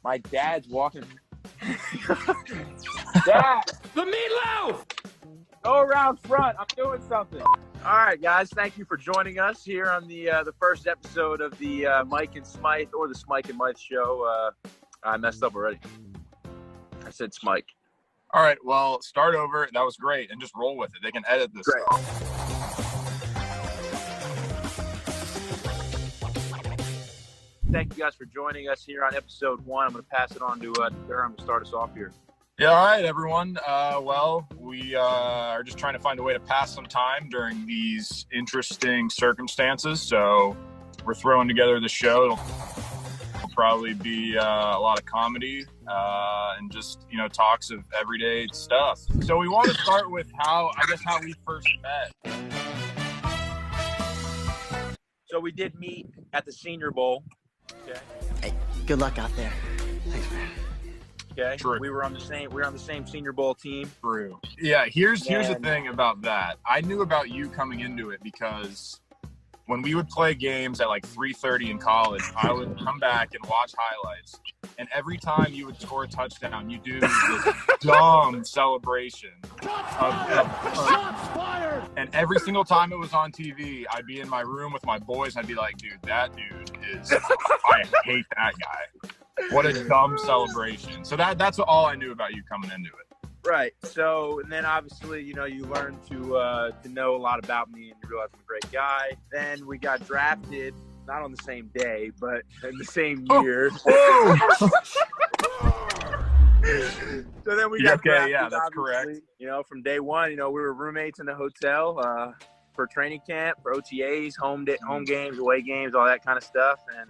My dad's walking. Dad, The meatloaf! go around front. I'm doing something. All right, guys. Thank you for joining us here on the first episode of the Mike and Smythe, or the Smike and Mike show. I messed up already. I said Smike. All right, well, start over. That was great, and just roll with it. They can edit this Great. stuff. Thank you guys for joining us here on episode 1. I'm going to pass it on to Durham to start us off here. Yeah, all right, everyone. Well, we are just trying to find a way to pass some time during these interesting circumstances. So we're throwing together the show. It'll probably be a lot of comedy and just, talks of everyday stuff. So we want to start with how we first met. So we did meet at the Senior Bowl. Okay. Hey, good luck out there. Thanks, man. Okay. True. We were on the same Senior Bowl team. True. Yeah, here's the thing about that. I knew about you coming into it because when we would play games at like 3:30 in college, I would come back and watch highlights. And every time you would score a touchdown, you do this dumb celebration. Shots fired! And every single time it was on TV, I'd be in my room with my boys. And I'd be like, dude, that dude is, I hate that guy. What a dumb celebration. So that's all I knew about you coming into it. Right. So, and then obviously, you learn to know a lot about me, and you realize I'm a great guy. Then we got drafted, not on the same day, but in the same year. So then we got drafted. Yeah, that's correct. From day one, we were roommates in the hotel for training camp, for OTAs, home games, away games, all that kind of stuff. And,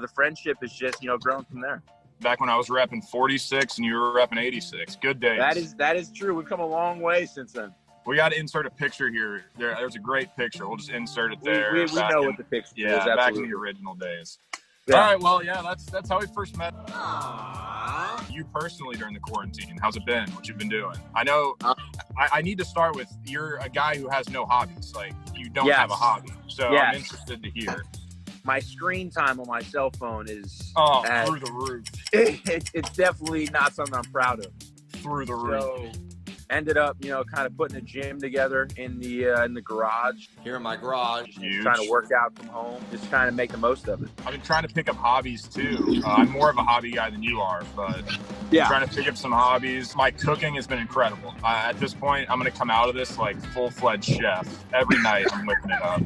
the friendship is just, grown from there. Back when I was repping 46 and you were repping 86. Good days. That is true. We've come a long way since then. We got to insert a picture here. There's a great picture. We'll just insert it there. We know what the picture is. Yeah, back in the original days. Yeah. All right, well, yeah, that's how we first met. Aww. You personally during the quarantine, how's it been? What you've been doing? I know I need to start with, you're a guy who has no hobbies. Like, you don't have a hobby. So I'm interested to hear. My screen time on my cell phone is through the roof. It's definitely not something I'm proud of. Through the roof. So ended up, kind of putting a gym together in the garage. Here in my garage. Huge. Trying to work out from home, just trying to make the most of it. I've been trying to pick up hobbies too. I'm more of a hobby guy than you are, but trying to pick up some hobbies. My cooking has been incredible. At this point, I'm going to come out of this like full-fledged chef. Every night I'm whipping it up.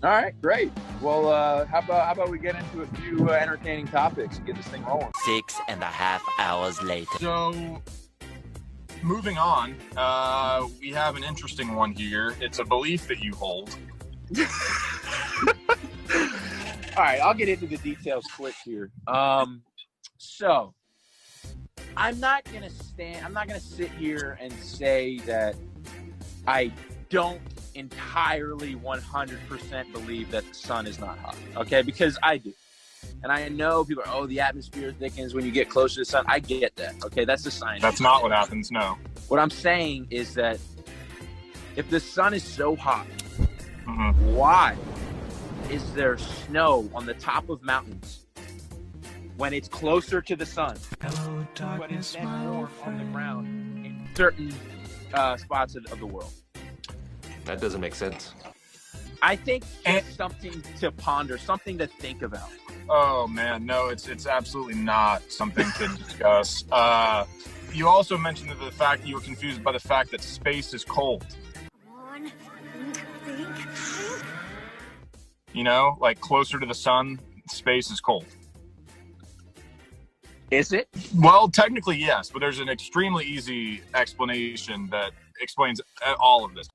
All right, great. Well, how about we get into a few entertaining topics and get this thing rolling? 6.5 hours later. So, moving on, we have an interesting one here. It's a belief that you hold. All right, I'll get into the details quick here. So I'm not gonna sit here and say that I don't entirely 100% believe that the sun is not hot, okay? Because I do. And I know people are, the atmosphere thickens when you get closer to the sun. I get that, okay? That's the science. That's not what happens, no. What I'm saying is that if the sun is so hot, mm-hmm. why is there snow on the top of mountains when it's closer to the sun? Hello, darkness, but it's then my warm old on the friend. ground in certain spots of the world. That doesn't make sense. I think it's something to ponder, something to think about. Oh man, no, it's absolutely not something to discuss. You also mentioned the fact that you were confused by the fact that space is cold. Like closer to the sun, space is cold. Is it? Well, technically yes, but there's an extremely easy explanation that explains all of this.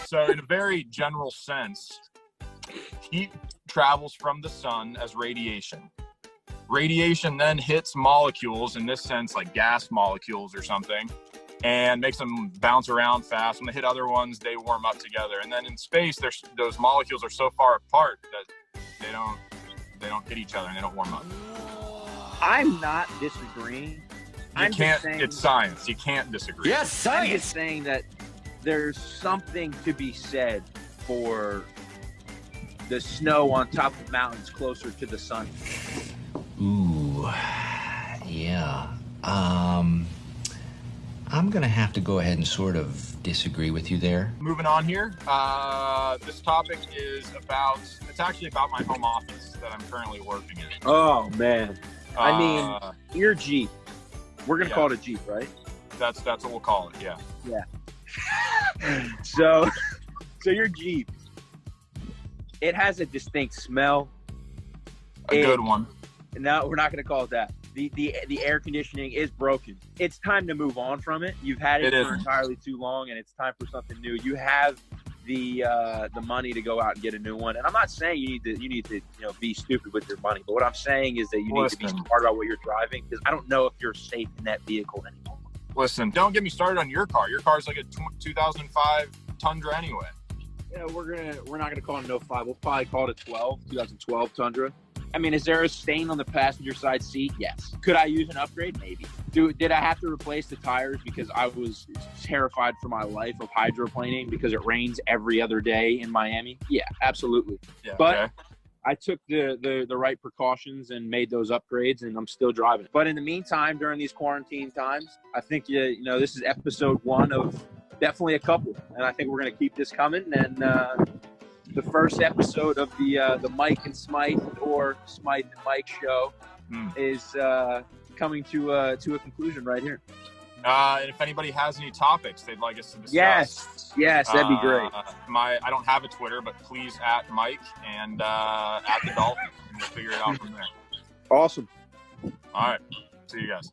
So in a very general sense, heat travels from the sun as radiation. Radiation then hits molecules, in this sense like gas molecules or something, and makes them bounce around fast. When they hit other ones, they warm up together. And then in space, those molecules are so far apart that they don't hit each other and they don't warm up. I'm not disagreeing. It's science. You can't disagree. Yes, I'm just science. saying that there's something to be said for the snow on top of mountains closer to the sun. Ooh, yeah. I'm going to have to go ahead and sort of disagree with you there. Moving on here. This topic is it's actually about my home office that I'm currently working in. Oh, man. I mean, your Jeep. We're going to call it a Jeep, right? That's what we'll call it, yeah. Yeah. So your Jeep, it has a distinct smell. A good one. No, we're not going to call it that. The air conditioning is broken. It's time to move on from it. You've had it for entirely too long, and it's time for something new. You have the money to go out and get a new one. And I'm not saying you need to be stupid with your money, but what I'm saying is that you need to be smart about what you're driving, because I don't know if you're safe in that vehicle anymore. Listen, don't get me started on your car. Your car's like a 2005 Tundra anyway. Yeah, we're not gonna call it an 05. We'll probably call it a 2012 Tundra. I mean, is there a stain on the passenger side seat? Yes. Could I use an upgrade? Maybe. Did I have to replace the tires because I was terrified for my life of hydroplaning because it rains every other day in Miami? Yeah, absolutely. Yeah, but I took the right precautions and made those upgrades, and I'm still driving it. But in the meantime, during these quarantine times, I think this is episode 1 of definitely a couple, and I think we're going to keep this coming. And the first episode of the Mike and Smythe, or Smythe and Mike show is coming to a conclusion right here. And if anybody has any topics they'd like us to discuss, yes, that'd be great. I don't have a Twitter, but please at Mike and at the Dolphins, and we'll figure it out from there. Awesome. All right, see you guys.